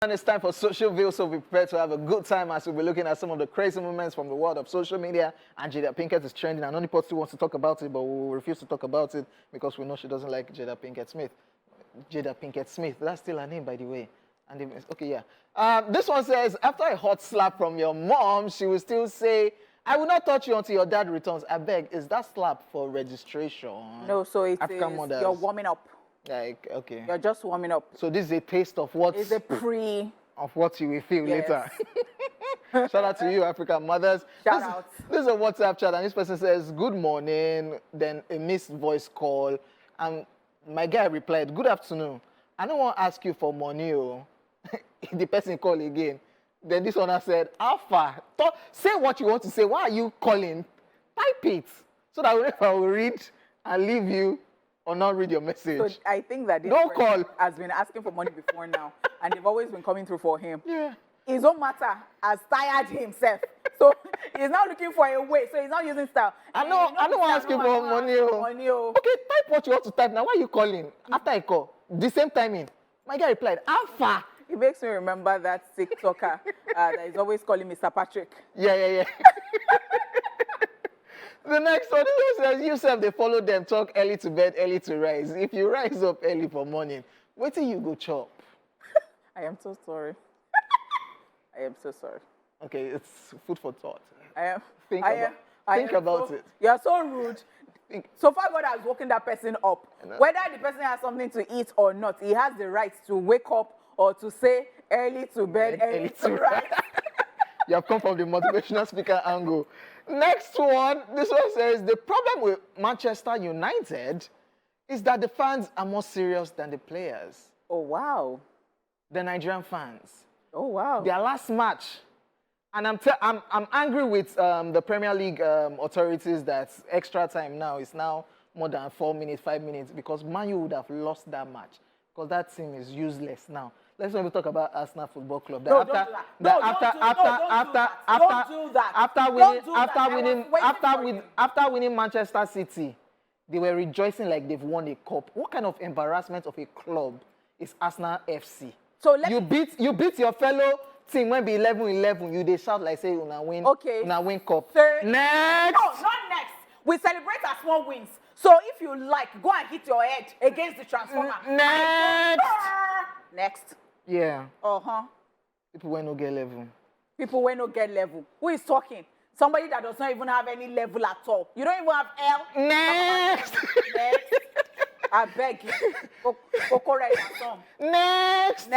And it's time for Social Ville, so be prepared to have a good time as we'll be looking at some of the crazy moments from the world of social media. And Jada Pinkett is trending, and Onipot still wants to talk about it, but we will refuse to talk about it because we know she doesn't like Jada Pinkett Smith. Jada Pinkett Smith, that's still her name, by the way. And okay, yeah. This one says, after a hot slap from your mom, she will still say, I will not touch you until your dad returns. I beg, is that slap for registration? No, so it African is, mothers. you're warming up. Like, okay. You're just warming up. So this is a taste of what? It's a pre. Of what you will feel Yes. later. Shout out to you, African mothers. Shout out. This is a WhatsApp chat, and this person says, good morning, then a missed voice call. And my guy replied, good afternoon. I don't want to ask you for money. Oh. The person called again. Then this one said, Alpha, say what you want to say. Why are you calling? Type it. So that if I will read and leave you or not read your message. So I think that this Don't call. has been asking for money before now, and they've always been coming through for him. Yeah. His own matter has tired himself. So he's now looking for a way. So he's not using style. I don't want to ask you for money. Oh. Okay, type what you want to type. Now, why are you calling? After I call, the same timing. My guy replied, Alpha. It makes me remember that TikToker that is always calling Mr. Patrick. Yeah. The next one says, you self, they follow them, talk early to bed, early to rise. If you rise up early for morning, wait till you go chop. I am so sorry. I am so sorry. Okay, it's food for thought. Think about it. You are so rude. So far, God has woken that person up. Whether the person has something to eat or not, he has the right to wake up or to say early to bed, early to rise. You have come from the motivational speaker angle. Next one, this one says, the problem with Manchester United is that the fans are more serious than the players. Oh, wow. The Nigerian fans. Oh, wow. Their last match. And I'm angry with the Premier League authorities that extra time now is now more than 4 minutes, 5 minutes, because Man U would have lost that match because that team is useless now. Let's not even talk about Arsenal Football Club. After winning Manchester City, they were rejoicing like they've won a cup. What kind of embarrassment of a club is Arsenal FC? So you beat your fellow team when be 11-11. You they shout like say una win. Okay. Una win cup. Next. No, not next. We celebrate our small wins. So if you like, go and hit your head against the transformer. Next. Yeah. People when no get level. People when no get level. Who is talking? Somebody that does not even have any level at all. You don't even have L. Next. I beg you. Go correct that song. Next.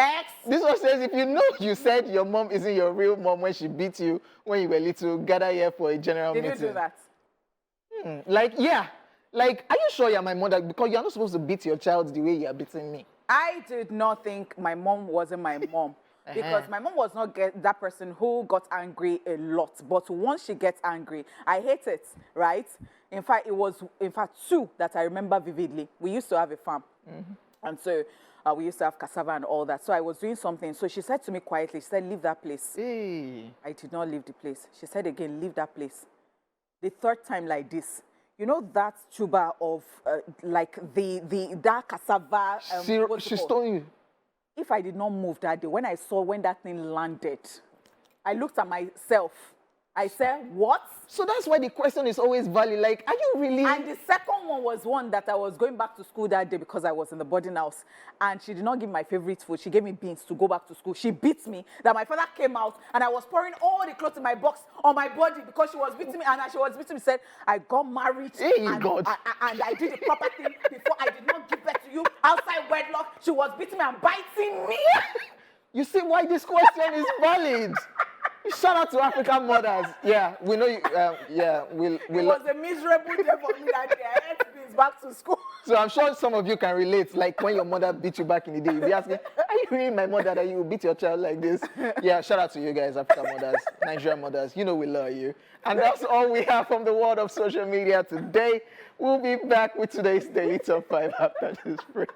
This one says, if you know you said your mom isn't your real mom when she beat you when you were little, gather here for a general meeting. Did you do that? Like, yeah. Like, are you sure you're my mother? Because you're not supposed to beat your child the way you're beating me. I did not think my mom wasn't my mom. Because my mom was not that person who got angry a lot. But once she gets angry, I hate it, right? In fact, it was, two that I remember vividly. We used to have a farm. And so we used to have cassava and all that. So I was doing something. So she said to me quietly, she said, leave that place. Hey. I did not leave the place. She said again, leave that place. The third time like this. You know that tuber of like that cassava. She stole you. If I did not move that day, when that thing landed, I looked at myself. I said, what? So that's why the question is always valid. Like, are you really? And the second one was one that I was going back to school that day because I was in the boarding house. And she did not give me my favorite food. She gave me beans to go back to school. She beat me that my father came out and I was pouring all the clothes in my box on my body because she was beating me. And as she was beating me, said, I got married. God. And I did the proper thing before I did not give birth to you outside wedlock. She was beating me and biting me. You see why this question is valid. Shout out to African mothers. Yeah, we know you. It was a miserable day for me that day. I had to be back to school. So I'm sure some of you can relate. Like when your mother beat you back in the day, you'll be asking, are you really my mother that you beat your child like this? Yeah, shout out to you guys, African mothers, Nigerian mothers. You know we love you. And that's all we have from the world of social media today. We'll be back with today's Daily Top 5 after this break.